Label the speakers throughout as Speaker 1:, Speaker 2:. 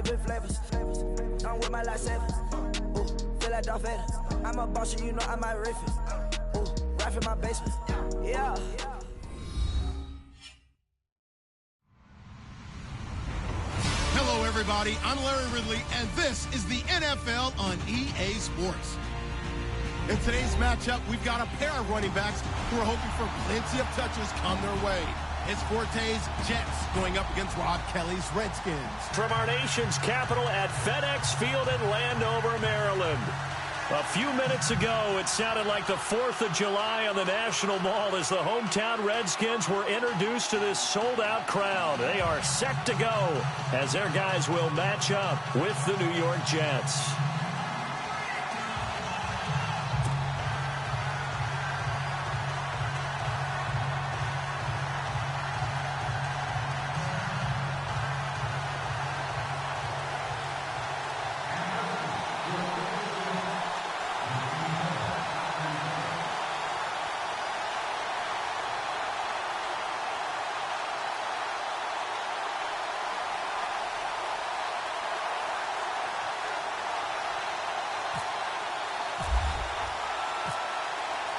Speaker 1: big flavors. I'm with my lifesaver. Ooh, feel like Darth Vader. I'm a boss, you know I might riff it. Ooh, right in my basement. Yeah.
Speaker 2: Hello, everybody. I'm Larry Ridley, and this is the NFL on EA Sports. In today's matchup, we've got a pair of running backs who are hoping for plenty of touches come their way. It's Forte's Jets going up against Rob Kelly's Redskins.
Speaker 3: From our nation's capital at FedEx Field in Landover, Maryland. A few minutes ago, it sounded like the 4th of July on the National Mall as the hometown Redskins were introduced to this sold-out crowd. They are set to go as their guys will match up with the New York Jets.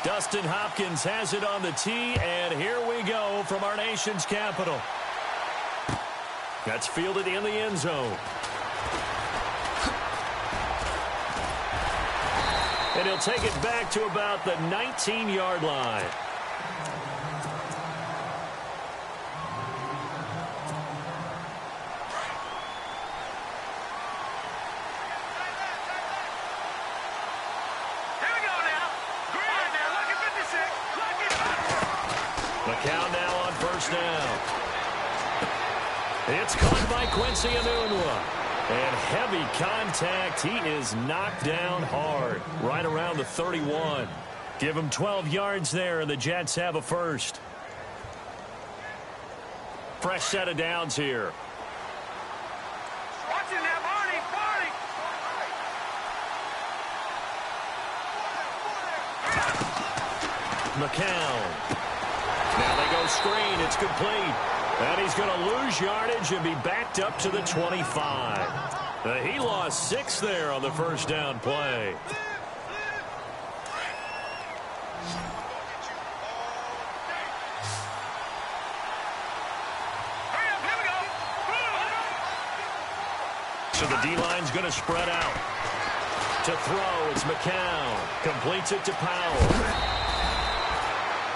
Speaker 3: Dustin Hopkins has it on the tee, and here we go from our nation's capital. That's fielded in the end zone. And he'll take it back to about the 19-yard line. Now on first down. It's caught by Quincy Enunwa. And heavy contact. He is knocked down hard. Right around the 31. Give him 12 yards there, and the Jets have a first. Fresh set of downs here.
Speaker 4: Watching that,
Speaker 3: Barney. McCown. Now they go screen. It's complete. And he's going to lose yardage and be backed up to the 25. He lost 6 there on the first down play. So the D-line's going to spread out. To throw, it's McCown. Completes it to Powell.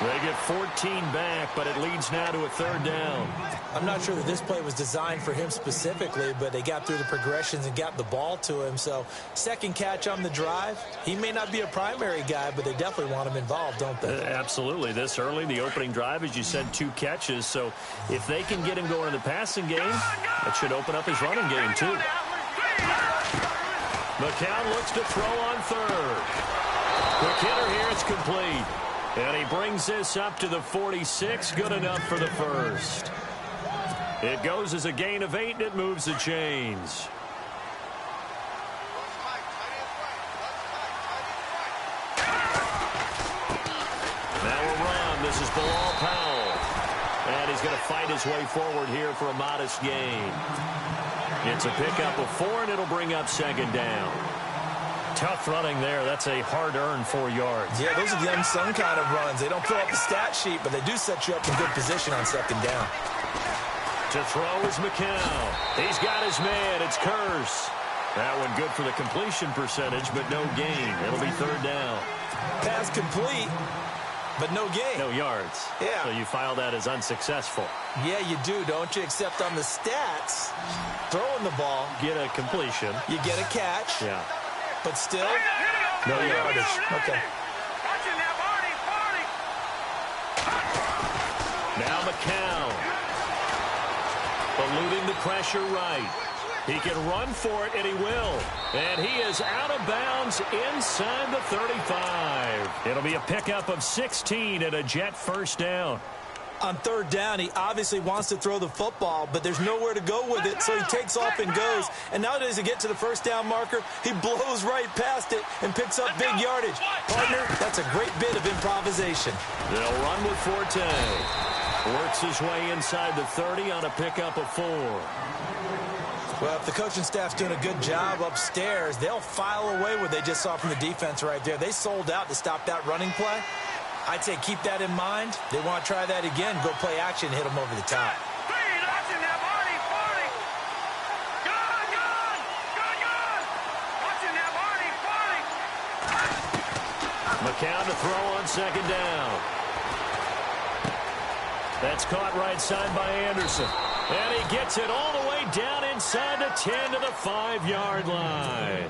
Speaker 3: They get 14 back, but it leads now to a third down.
Speaker 5: I'm not sure that this play was designed for him specifically, but they got through the progressions and got the ball to him. So second catch on the drive. He may not be a primary guy, but they definitely want him involved, don't they?
Speaker 3: Absolutely. This early, the opening drive, as you said, 2 catches. So if they can get him going in the passing game, that should open up his running game too. McCown looks to throw on third. Quick hitter here, it's complete. And he brings this up to the 46. Good enough for the first. It goes as a gain of 8, and it moves the chains. Now a run. This is Bilal Powell. And he's going to fight his way forward here for a modest gain. It's a pickup of 4, and it'll bring up second down. Tough running there. That's a hard-earned 4 yards.
Speaker 5: Yeah, those are the unsung kind of runs. They don't fill up the stat sheet, but they do set you up in good position on second down.
Speaker 3: To throw is McCown. He's got his man. It's Curse. That one good for the completion percentage, but no gain. It'll be third down.
Speaker 5: Pass complete, but no gain.
Speaker 3: No yards.
Speaker 5: Yeah.
Speaker 3: So you file that as unsuccessful.
Speaker 5: Yeah, you do, don't you? Except on the stats, throwing the ball.
Speaker 3: Get a completion.
Speaker 5: You get a catch.
Speaker 3: Yeah.
Speaker 5: But still, no yardage. Okay.
Speaker 3: Now McCown. Eluding the pressure right. He can run for it, and he will. And he is out of bounds inside the 35. It'll be a pickup of 16 and a Jet first down.
Speaker 5: On third down, he obviously wants to throw the football, but there's nowhere to go with it, so he takes off and goes. And nowadays, to get to the first down marker, he blows right past it and picks up big yardage. Partner, that's a great bit of improvisation.
Speaker 3: They'll run with Forte. Works his way inside the 30 on a pickup of 4.
Speaker 5: Well, if the coaching staff's doing a good job upstairs, they'll file away what they just saw from the defense right there. They sold out to stop that running play. I'd say keep that in mind. They want to try that again, go play action, hit them over the top.
Speaker 3: McCown to throw on second down. That's caught right side by Anderson. And he gets it all the way down inside the 10 to the 5-yard line.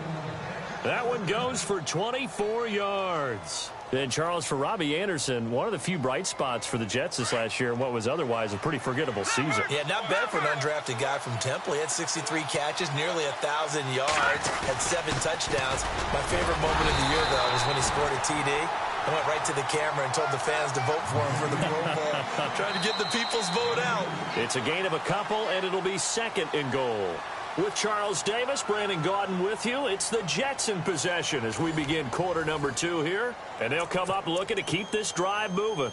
Speaker 3: That one goes for 24 yards. And, Charles, for Robbie Anderson, one of the few bright spots for the Jets this last year in what was otherwise a pretty forgettable season.
Speaker 5: Yeah, not bad for an undrafted guy from Temple. He had 63 catches, nearly 1,000 yards, had 7 touchdowns. My favorite moment of the year, though, was when he scored a TD. I went right to the camera and told the fans to vote for him for the Pro Bowl. Trying to get the people's vote out.
Speaker 3: It's a gain of a couple, and it'll be second and goal. With Charles Davis, Brandon Gaudin with you. It's the Jets in possession as we begin quarter number 2 here. And they'll come up looking to keep this drive moving.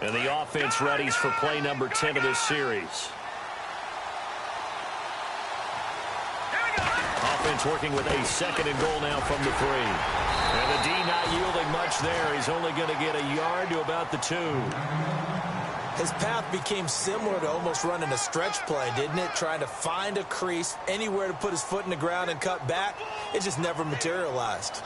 Speaker 3: And the offense readies for play number 10 of this series. Offense working with a second and goal now from the 3. And the D not yielding much there. He's only going to get a yard to about the 2.
Speaker 5: His path became similar to almost running a stretch play, didn't it? Trying to find a crease, anywhere to put his foot in the ground and cut back. It just never materialized.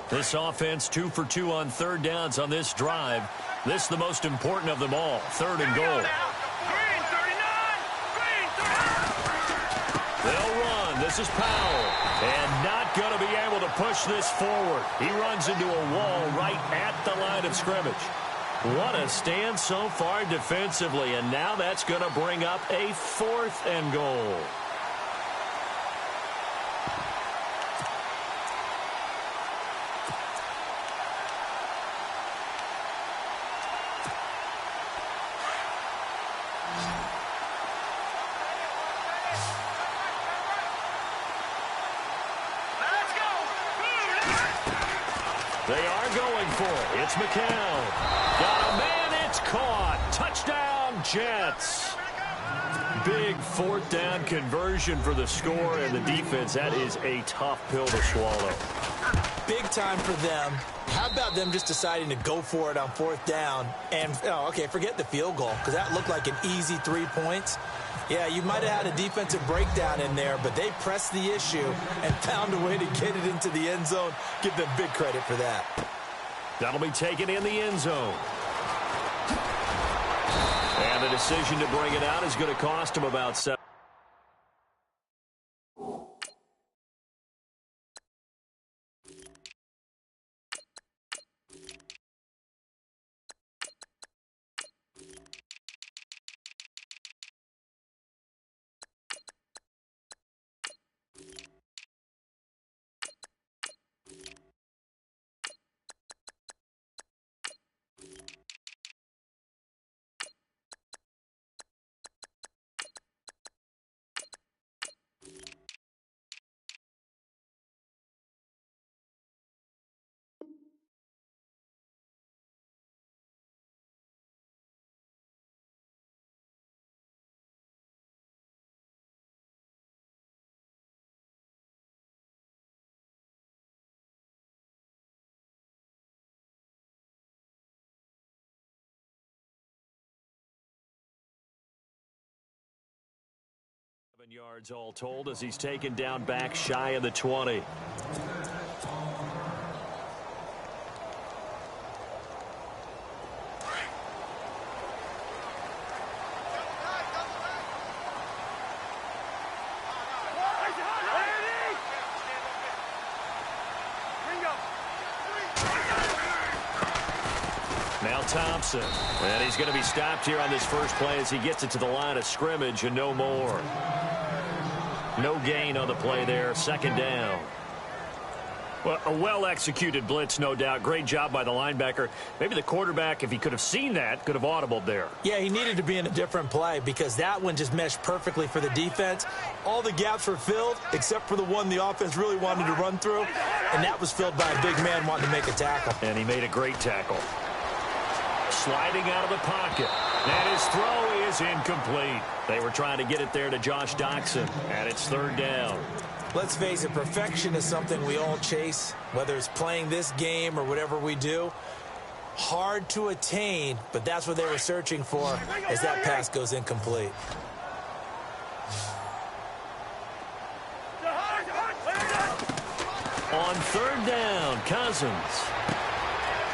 Speaker 3: This offense 2 for 2 on third downs on this drive. This is the most important of them all. Third and goal. They'll run. This is Powell. And not going to be able to push this forward. He runs into a wall right at the line of scrimmage. What a stand so far defensively. And now that's going to bring up a 4th and goal. They are going for it. It's McCown. Got a man. It's caught. Touchdown, Jets. Big 4th down conversion for the score and the defense. That is a tough pill to swallow.
Speaker 5: Big time for them. How about them just deciding to go for it on 4th down? And, okay, forget the field goal, because that looked like an easy 3 points. Yeah, you might have had a defensive breakdown in there, but they pressed the issue and found a way to get it into the end zone. Give them big credit for that.
Speaker 3: That'll be taken in the end zone. And the decision to bring it out is going to cost him about 7. Yards all told as he's taken down back shy of the 20. Now Thompson, and he's going to be stopped here on this first play as he gets it to the line of scrimmage and no more. No gain on the play there. Second down. Well, a well-executed blitz, no doubt. Great job by the linebacker. Maybe the quarterback, if he could have seen that, could have audibled there.
Speaker 5: Yeah, he needed to be in a different play because that one just meshed perfectly for the defense. All the gaps were filled except for the one the offense really wanted to run through, and that was filled by a big man wanting to make a tackle.
Speaker 3: And he made a great tackle. Sliding out of the pocket. And his throw is incomplete. They were trying to get it there to Josh Doxson, and it's third down.
Speaker 5: Let's face it, perfection is something we all chase, whether it's playing this game or whatever we do. Hard to attain, but that's what they were searching for as that pass goes incomplete.
Speaker 3: On third down, Cousins.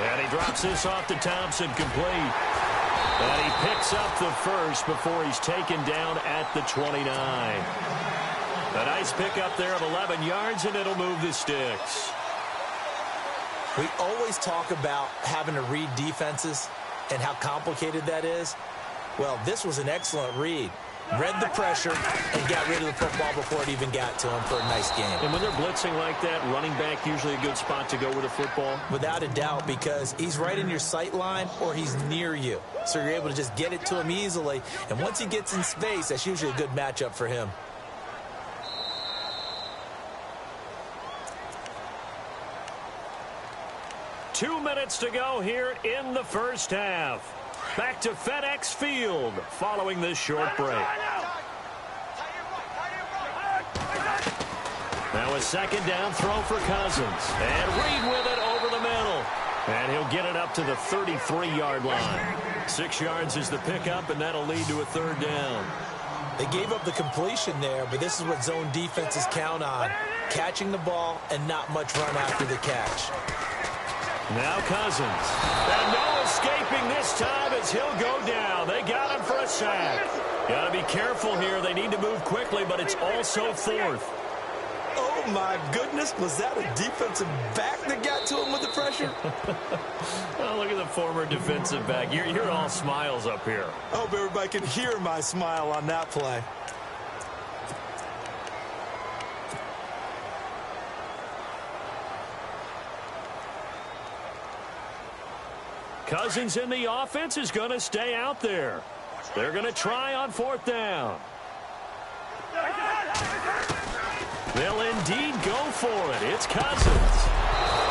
Speaker 3: And he drops this off to Thompson, complete. And he picks up the first before he's taken down at the 29. A nice pickup there of 11 yards, and it'll move the sticks.
Speaker 5: We always talk about having to read defenses and how complicated that is. Well, this was an excellent read. Read the pressure and got rid of the football before it even got to him for a nice game.
Speaker 3: And when they're blitzing like that, running back usually a good spot to go with a football?
Speaker 5: Without a doubt, because he's right in your sight line or he's near you. So you're able to just get it to him easily. And once he gets in space, that's usually a good matchup for him.
Speaker 3: Two minutes to go here in the first half. Back to FedEx Field following this short break. Now a second down throw for Cousins. And Reed with it over the middle. And he'll get it up to the 33-yard line. 6 yards is the pickup, and that'll lead to a third down.
Speaker 5: They gave up the completion there, but this is what zone defenses count on. Catching the ball and not much run after the catch.
Speaker 3: Now Cousins. And no escaping this time as he'll go down. They got him for a sack. Got to be careful here. They need to move quickly, but it's also fourth.
Speaker 5: Oh, my goodness. Was that a defensive back that got to him with the pressure?
Speaker 3: Oh, look at the former defensive back. You're all smiles up here.
Speaker 5: I hope everybody can hear my smile on that play.
Speaker 3: Cousins in the offense is going to stay out there. They're going to try on fourth down. They'll indeed go for it. It's Cousins.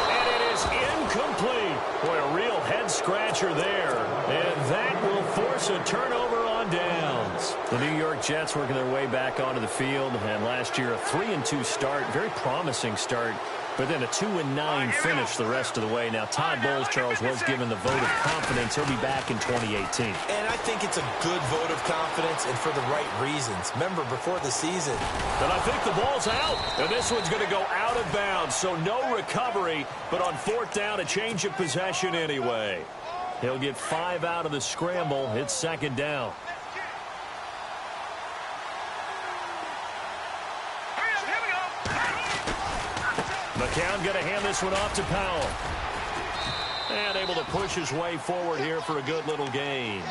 Speaker 3: And it is incomplete. Boy, a real head-scratcher there. And that will force a turnover on downs. The New York Jets working their way back onto the field. And last year, a 3-2 start. Very promising start. But then a 2-9 finish the rest of the way. Now, Todd Bowles, Charles, was given the vote of confidence. He'll be back in 2018.
Speaker 5: And I think it's a good vote of confidence and for the right reasons. Remember, before the season.
Speaker 3: And I think the ball's out. And this one's going to go out of bounds. So no recovery, but on fourth down, a change of possession anyway. He'll get 5 out of the scramble. It's second down. McCown going to hand this one off to Powell. And able to push his way forward here for a good little gain.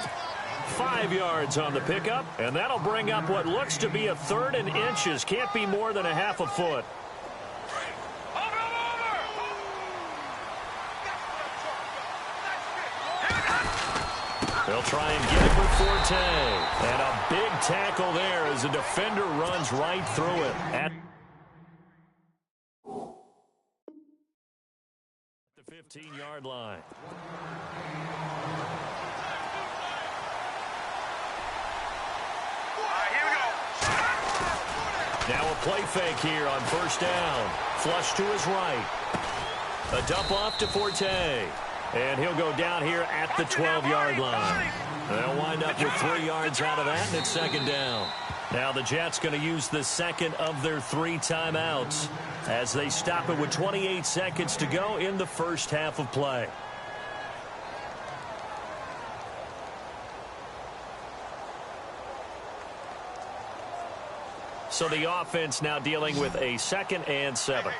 Speaker 3: 5 yards on the pickup, and that'll bring up what looks to be a third and inches. Can't be more than a half a foot. They'll try and get it with Forte. And a big tackle there as the defender runs right through it. At the 15-yard line. Now a play fake here on first down. Flush to his right. A dump off to Forte. And he'll go down here at the 12-yard line. They'll wind up with 3 yards out of that, and it's second down. Now the Jets going to use the second of their 3 timeouts as they stop it with 28 seconds to go in the first half of play. So the offense now dealing with a 2nd and 7.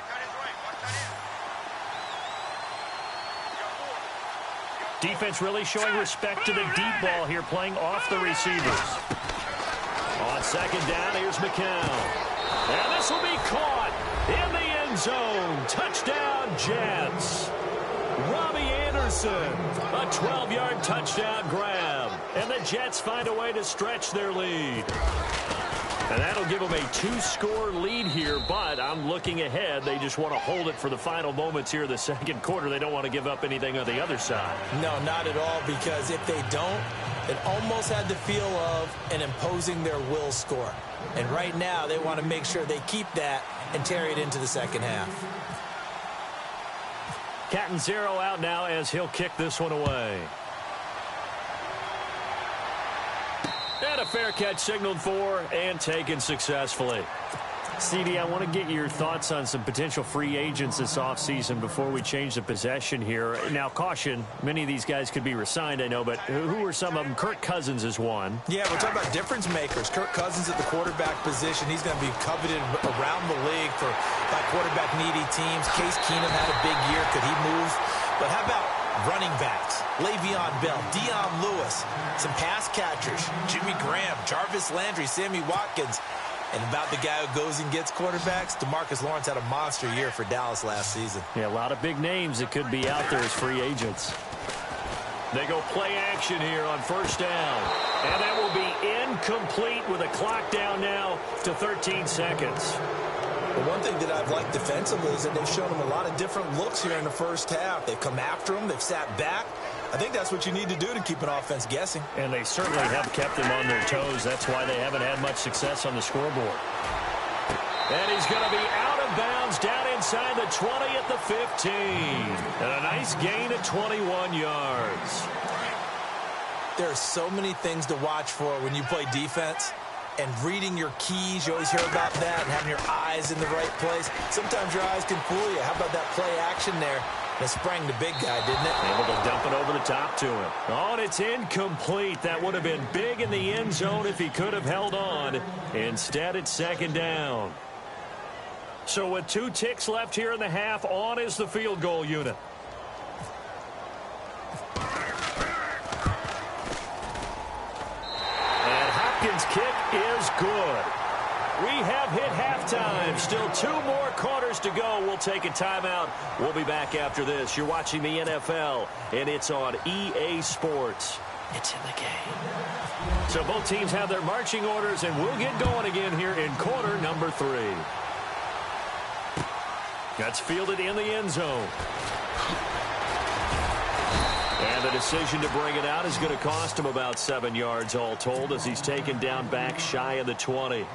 Speaker 3: Defense really showing respect to the deep ball here, playing off the receivers. On second down, here's McCown. And this will be caught in the end zone. Touchdown, Jets. Robbie Anderson, a 12-yard touchdown grab. And the Jets find a way to stretch their lead. And that'll give them a 2-score lead here, but I'm looking ahead. They just want to hold it for the final moments here in the second quarter. They don't want to give up anything on the other side.
Speaker 5: No, not at all, because if they don't, it almost had the feel of an imposing their will score. And right now, they want to make sure they keep that and carry it into the second half.
Speaker 3: Cat and zero out now as he'll kick this one away. And a fair catch signaled for and taken successfully. CD, I want to get your thoughts on some potential free agents this offseason before we change the possession here. Now, caution, many of these guys could be re-signed, I know, but who are some of them? Kirk Cousins is one.
Speaker 5: Yeah, we're talking about difference makers. Kirk Cousins at the quarterback position. He's going to be coveted around the league by quarterback-needy teams. Case Keenum had a big year. Could he move? But how about running backs? Le'Veon Bell, Dion Lewis, some pass catchers, Jimmy Graham, Jarvis Landry, Sammy Watkins. And about the guy who goes and gets quarterbacks, DeMarcus Lawrence had a monster year for Dallas last season.
Speaker 3: Yeah, a lot of big names that could be out there as free agents. They go play action here on first down. And that will be incomplete with a clock down now to 13 seconds.
Speaker 5: The one thing that I've liked defensively is that they've shown him a lot of different looks here in the first half. They've come after him. They've sat back. I think that's what you need to do to keep an offense guessing.
Speaker 3: And they certainly have kept them on their toes. That's why they haven't had much success on the scoreboard. And he's going to be out of bounds down inside the 20 at the 15. And a nice gain of 21 yards.
Speaker 5: There are so many things to watch for when you play defense. And reading your keys, you always hear about that, and having your eyes in the right place. Sometimes your eyes can fool you. How about that play action there? That sprang the big guy, didn't it?
Speaker 3: Able to dump it over the top to him. Oh, and it's incomplete. That would have been big in the end zone if he could have held on. Instead, it's second down. So with 2 ticks left here in the half, on is the field goal unit. Hopkins' kick is good. We have hit halftime. Still 2 more quarters to go. We'll take a timeout. We'll be back after this. You're watching the NFL, and it's on EA Sports. It's in the game. So both teams have their marching orders, and we'll get going again here in quarter number 3. That's fielded in the end zone. And the decision to bring it out is going to cost him about 7 yards all told as he's taken down back shy of the 20.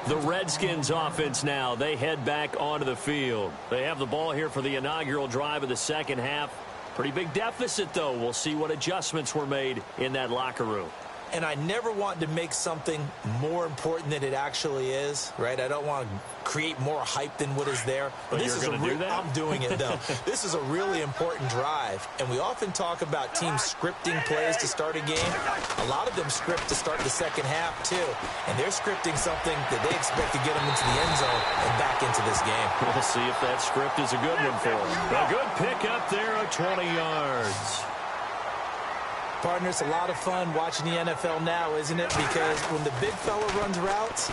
Speaker 3: The Redskins offense now, they head back onto the field. They have the ball here for the inaugural drive of the second half. Pretty big deficit, though. We'll see what adjustments were made in that locker room.
Speaker 5: And I never want to make something more important than it actually is, right? I don't want to create more hype than what is there.
Speaker 3: But this you're going to do that?
Speaker 5: I'm doing it, though. This is a really important drive. And we often talk about teams scripting plays to start a game. A lot of them script to start the second half, too. And they're scripting something that they expect to get them into the end zone and back into this game.
Speaker 3: We'll see if that script is a good one for them. A good pick up there of 20 yards.
Speaker 5: Partner, it's a lot of fun watching the NFL now, isn't it? Because when the big fella runs routes,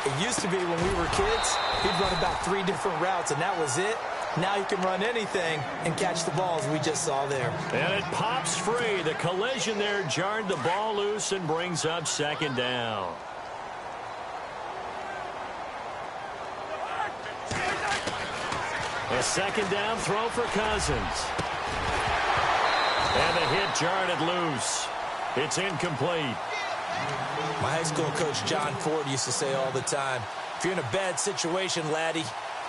Speaker 5: it used to be when we were kids, he'd run about 3 different routes, and that was it. Now he can run anything and catch the balls we just saw there.
Speaker 3: And it pops free. The collision there jarred the ball loose and brings up second down. A second down throw for Cousins. And the hit jarred it loose. It's incomplete.
Speaker 5: My high school coach, John Ford, used to say all the time, if you're in a bad situation, laddie,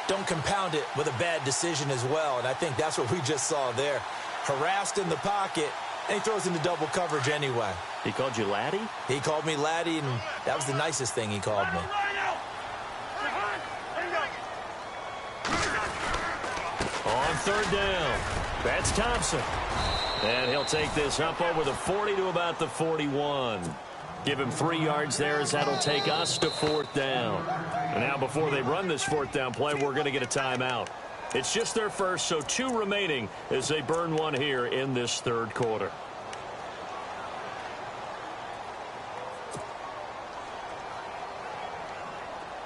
Speaker 5: don't compound it with a bad decision as well. And I think that's what we just saw there. Harassed in the pocket, and he throws into double coverage anyway.
Speaker 3: He called you laddie?
Speaker 5: He called me laddie, and that was the nicest thing he called me.
Speaker 3: On third down, that's Thompson. And he'll take this up over the 40 to about the 41. Give him 3 yards there as that'll take us to fourth down. And now before they run this fourth down play, we're going to get a timeout. It's just their first, so 2 remaining as they burn one here in this third quarter.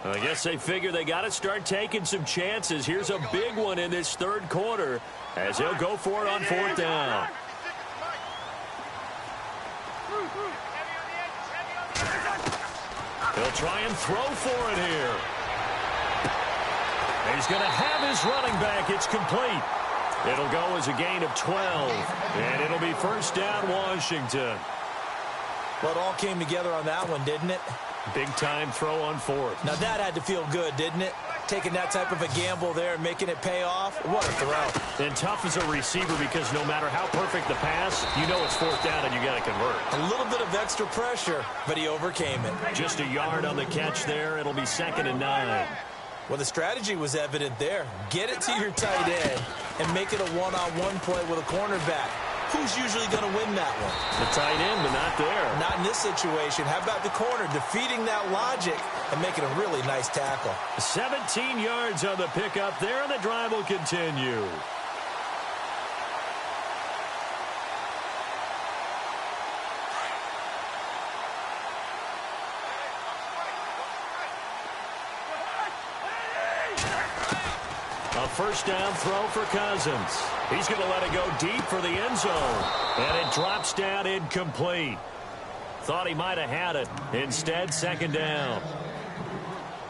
Speaker 3: I guess they figure they got to start taking some chances. Here's a big one in this third quarter as they'll go for it on fourth down. He'll try and throw for it here. He's going to have his running back. It's complete. It'll go as a gain of 12, and it'll be first down, Washington.
Speaker 5: Well, it all came together on that one, didn't it?
Speaker 3: Big-time throw on fourth.
Speaker 5: Now, that had to feel good, didn't it? Taking that type of a gamble there and making it pay off. What a throw.
Speaker 3: And tough as a receiver because no matter how perfect the pass, you know it's fourth down and you got to convert.
Speaker 5: A little bit of extra pressure, but he overcame it.
Speaker 3: Just a yard on the catch there. It'll be 2nd and 9.
Speaker 5: Well, the strategy was evident there. Get it to your tight end and make it a one-on-one play with a cornerback. Who's usually going to win that one?
Speaker 3: The tight end, but not there.
Speaker 5: Not in this situation. How about the corner defeating that logic and making a really nice tackle?
Speaker 3: 17 yards on the pickup there, and the drive will continue. A first down throw for Cousins. He's going to let it go deep for the end zone. And it drops down incomplete. Thought he might have had it. Instead, 2nd down.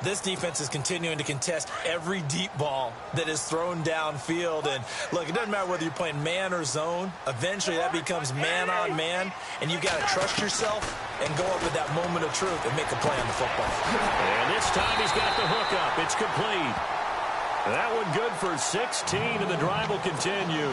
Speaker 5: This defense is continuing to contest every deep ball that is thrown downfield. And, look, it doesn't matter whether you're playing man or zone. Eventually, that becomes man-on-man. And you've got to trust yourself and go up with that moment of truth and make a play on the football.
Speaker 3: And this time he's got the hook up. It's complete. That one good for 16, and the drive will continue.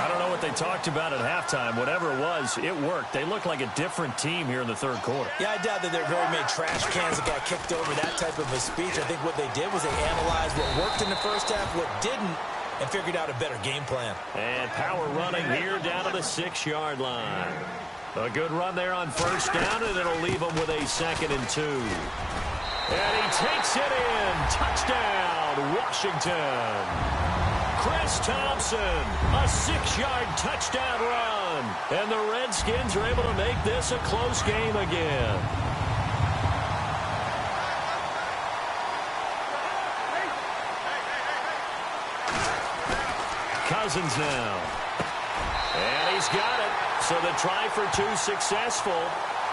Speaker 3: I don't know what they talked about at halftime. Whatever it was, it worked. They look like a different team here in the third quarter.
Speaker 5: Yeah, I doubt that there very many trash cans that got kicked over, that type of a speech. I think what they did was they analyzed what worked in the first half, what didn't, and figured out a better game plan.
Speaker 3: And power running here down to the 6-yard line. A good run there on first down, and it'll leave them with a 2nd and 2. And he takes it in. Touchdown, Washington. Chris Thompson, a 6-yard touchdown run. And the Redskins are able to make this a close game again. Cousins now. And he's got it. So the try for 2 successful.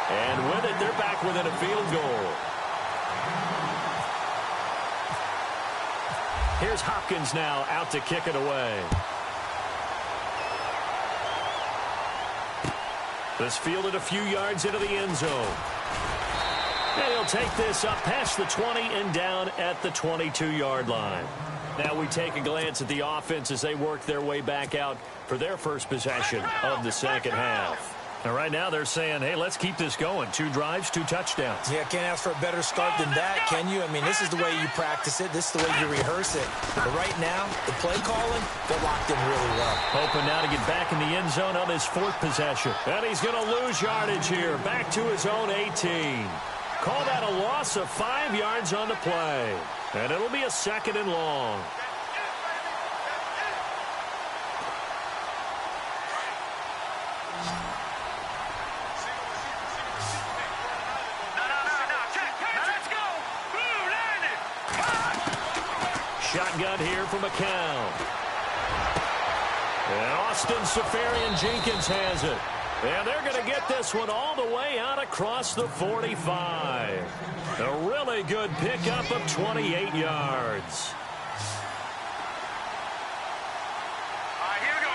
Speaker 3: And with it, they're back within a field goal. Here's Hopkins now out to kick it away. This fielded a few yards into the end zone. And he'll take this up past the 20 and down at the 22-yard line. Now we take a glance at the offense as they work their way back out for their first possession of the second half. And right now they're saying, hey, let's keep this going. 2 drives, 2 touchdowns.
Speaker 5: Yeah, can't ask for a better start than that, can you? I mean, this is the way you practice it. This is the way you rehearse it. But right now, the play calling, they're locked in really well.
Speaker 3: Hoping now to get back in the end zone on his 4th possession. And he's going to lose yardage here. Back to his own 18. Call that a loss of 5 yards on the play. And it'll be a 2nd and long. Shotgun here from McCown. And Austin Safarian-Jenkins has it. And they're going to get this one all the way out across the 45. A really good pickup of 28 yards.
Speaker 4: Here we go.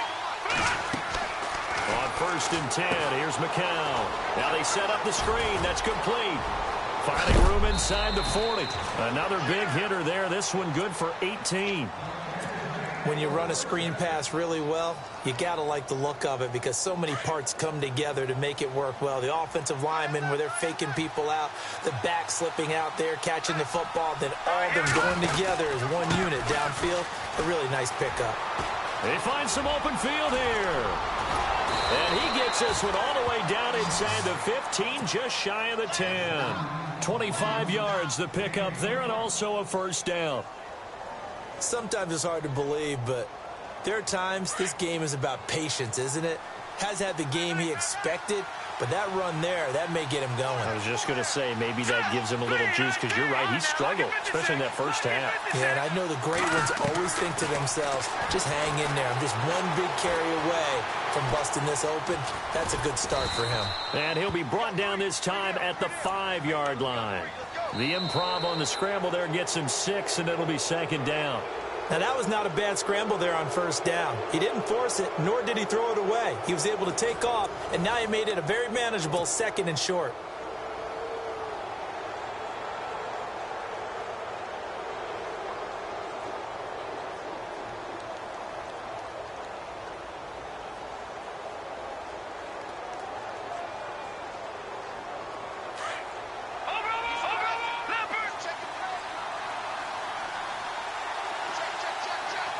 Speaker 3: On 1st and 10, here's McCown. Now they set up the screen. That's complete. Finding room inside the 40. Another big hitter there. This one good for 18.
Speaker 5: When you run a screen pass really well, you got to like the look of it because so many parts come together to make it work well. The offensive linemen where they're faking people out, the back slipping out there, catching the football, then all of them going together as one unit downfield. A really nice pickup.
Speaker 3: They find some open field here. And he gets this one all the way down inside the 15, just shy of the 10. 25 yards the pickup there, and also a first down.
Speaker 5: Sometimes it's hard to believe, but there are times this game is about patience, isn't it? Has had the game he expected, but that run there, that may get him going.
Speaker 3: I was just going to say, maybe that gives him a little juice, because you're right, he struggled, especially in that first half.
Speaker 5: Yeah, and I know the great ones always think to themselves, just hang in there. I'm just one big carry away from busting this open. That's a good start for him.
Speaker 3: And he'll be brought down this time at the 5-yard line. The improv on the scramble there gets him 6, and it'll be second down.
Speaker 5: Now, that was not a bad scramble there on first down. He didn't force it, nor did he throw it away. He was able to take off, and now he made it a very manageable 2nd and short.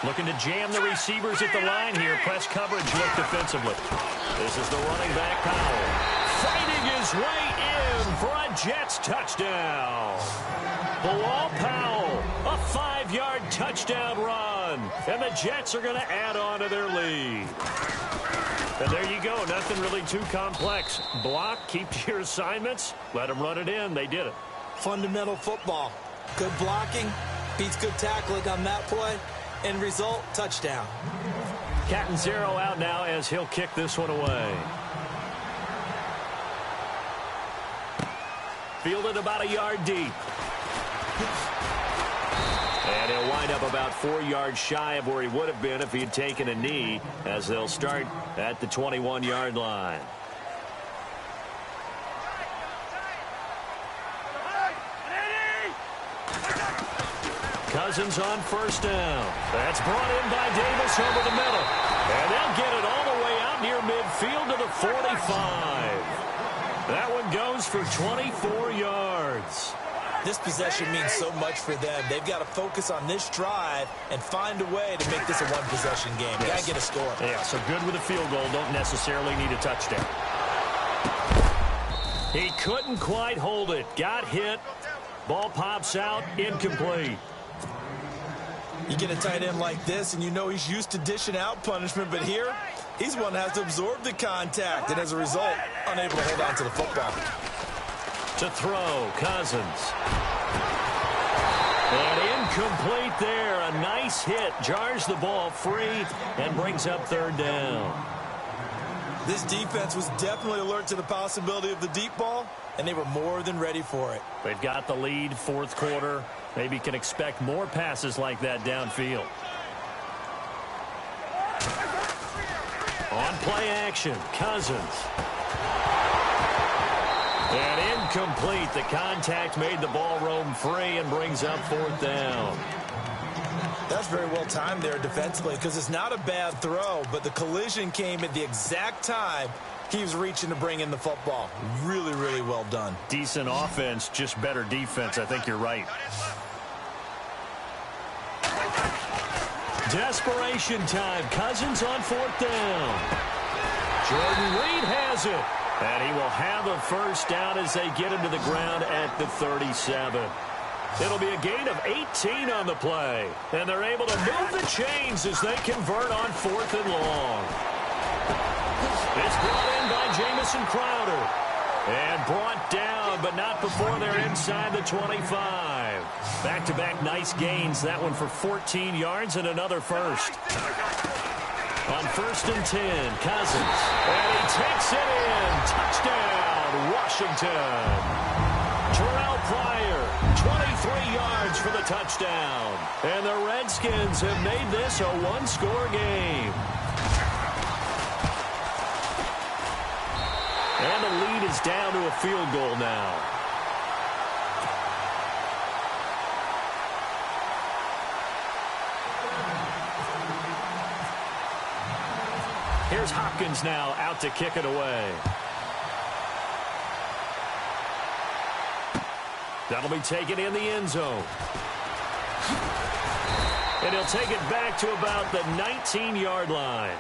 Speaker 3: Looking to jam the receivers at the line here. Press coverage look defensively. This is the running back, Powell. Fighting his way in for a Jets touchdown. Bilal Powell, a 5-yard touchdown run. And the Jets are going to add on to their lead. And there you go. Nothing really too complex. Block, keep to your assignments. Let them run it in. They did it.
Speaker 5: Fundamental football. Good blocking, beats good tackling on that play. End result, touchdown.
Speaker 3: Cat and 0 out now as he'll kick this one away. Fielded about a yard deep. And he'll wind up about 4 yards shy of where he would have been if he had taken a knee, as they'll start at the 21-yard line. Cousins on first down. That's brought in by Davis over the middle. And they'll get it all the way out near midfield to the 45. That one goes for 24 yards.
Speaker 5: This possession means so much for them. They've got to focus on this drive and find a way to make this a one-possession game. Yes. Got to get a score.
Speaker 3: Yeah, so good with a field goal. Don't necessarily need a touchdown. He couldn't quite hold it. Got hit. Ball pops out. Incomplete.
Speaker 5: You get a tight end like this, and you know he's used to dishing out punishment, but here, he's one that has to absorb the contact, and as a result, unable to hold on to the football.
Speaker 3: To throw, Cousins. And incomplete there. A nice hit. Jars the ball free and brings up third down.
Speaker 5: This defense was definitely alert to the possibility of the deep ball, and they were more than ready for it.
Speaker 3: They've got the lead, fourth quarter. Maybe can expect more passes like that downfield. On play action, Cousins. And incomplete. The contact made the ball roam free and brings up fourth down.
Speaker 5: That's very well timed there defensively, because it's not a bad throw, but the collision came at the exact time he was reaching to bring in the football. Really, really well done.
Speaker 3: Decent offense, just better defense. I think you're right. Desperation time. Cousins on fourth down. Jordan Reed has it. And he will have a first down as they get him to the ground at the 37. It'll be a gain of 18 on the play. And they're able to move the chains as they convert on fourth and long. It's brought in by Jamison Crowder. And brought down, but not before they're inside the 25. Back-to-back nice gains. That one for 14 yards and another first. On first and 10, Cousins. And he takes it in. Touchdown, Washington. Terrell Pryor, 23 yards for the touchdown. And the Redskins have made this a one-score game. And the lead is down to a field goal now. Here's Hopkins now out to kick it away. That'll be taken in the end zone. And he'll take it back to about the 19-yard line.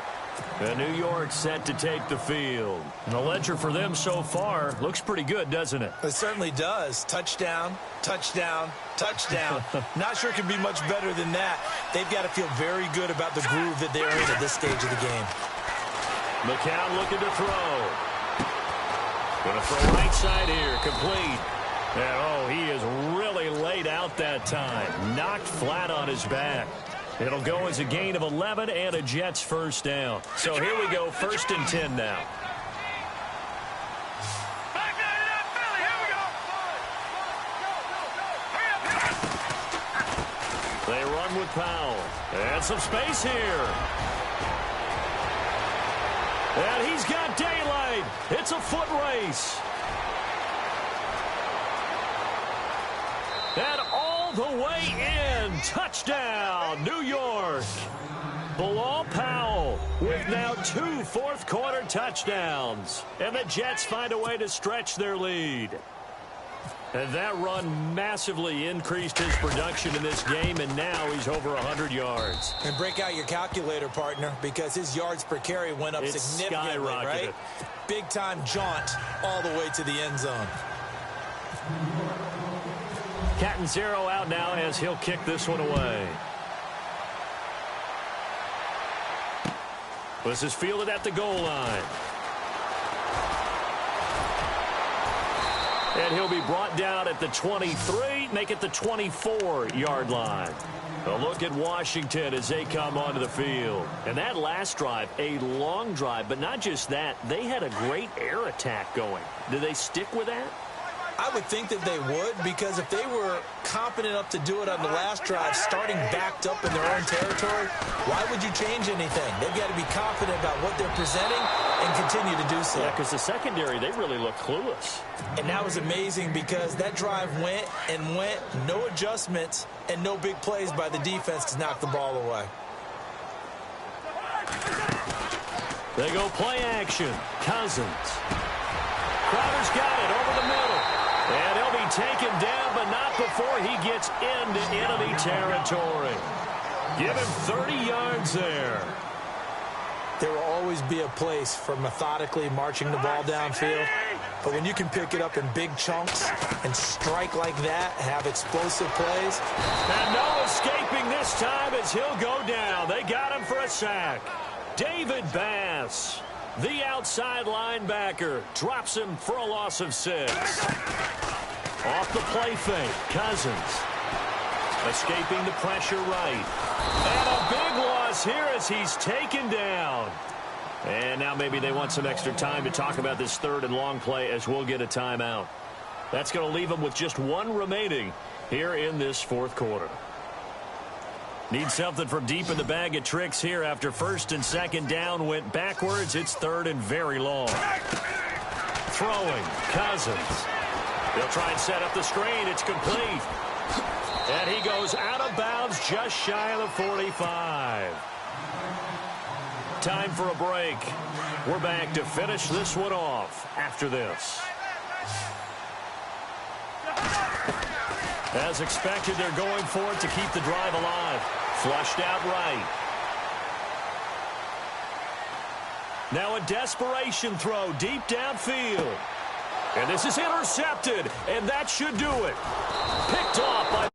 Speaker 3: And New York set to take the field. And the ledger for them so far looks pretty good, doesn't it?
Speaker 5: It certainly does. Touchdown, touchdown, touchdown. Not sure it can be much better than that. They've got to feel very good about the groove that they're in at this stage of the game.
Speaker 3: McCown looking to throw. Going to throw right side here, complete. And, oh, he is really laid out that time. Knocked flat on his back. It'll go as a gain of 11 and a Jets first down. So here we go, 1st and 10 now. They run with Powell. And some space here. And he's got daylight. It's a foot race. And all the way in. Touchdown, New York. Bilal Powell with now 2 fourth-quarter touchdowns. And the Jets find a way to stretch their lead. And that run massively increased his production in this game, and now he's over 100 yards.
Speaker 5: And break out your calculator, partner, because his yards per carry went up significantly, right? Big-time jaunt all the way to the end zone.
Speaker 3: Catanzaro out now as he'll kick this one away. This is fielded at the goal line. And he'll be brought down at the 23, make it the 24-yard line. A look at Washington as they come onto the field. And that last drive, a long drive, but not just that. They had a great air attack going. Did they stick with that?
Speaker 5: I would think that they would, because if they were competent enough to do it on the last drive, starting backed up in their own territory, why would you change anything? They've got to be confident about what they're presenting and continue to do so.
Speaker 3: Yeah, because the secondary, they really look clueless.
Speaker 5: And that was amazing because that drive went and went, no adjustments, and no big plays by the defense to knock the ball away.
Speaker 3: They go play action. Cousins. Crowder's got it over the middle. And he'll be taken down, but not before he gets into enemy territory. Give him 30 yards there.
Speaker 5: There will always be a place for methodically marching the ball downfield. But when you can pick it up in big chunks and strike like that, have explosive plays.
Speaker 3: And no escaping this time as he'll go down. They got him for a sack. David Bass, the outside linebacker, drops him for a loss of 6. Off the play fake, Cousins. Escaping the pressure right. And a big loss here as he's taken down. And now maybe they want some extra time to talk about this 3rd and long play as we'll get a timeout. That's going to leave them with just 1 remaining here in this 4th quarter. Need something from deep in the bag of tricks here after 1st and 2nd down went backwards. It's 3rd and very long. Throwing, Cousins. They'll try and set up the screen. It's complete. And he goes out of bounds just shy of the 45. Time for a break. We're back to finish this one off after this. As expected, they're going for it to keep the drive alive. Flushed out right. Now a desperation throw deep downfield. And this is intercepted, and that should do it. Picked off by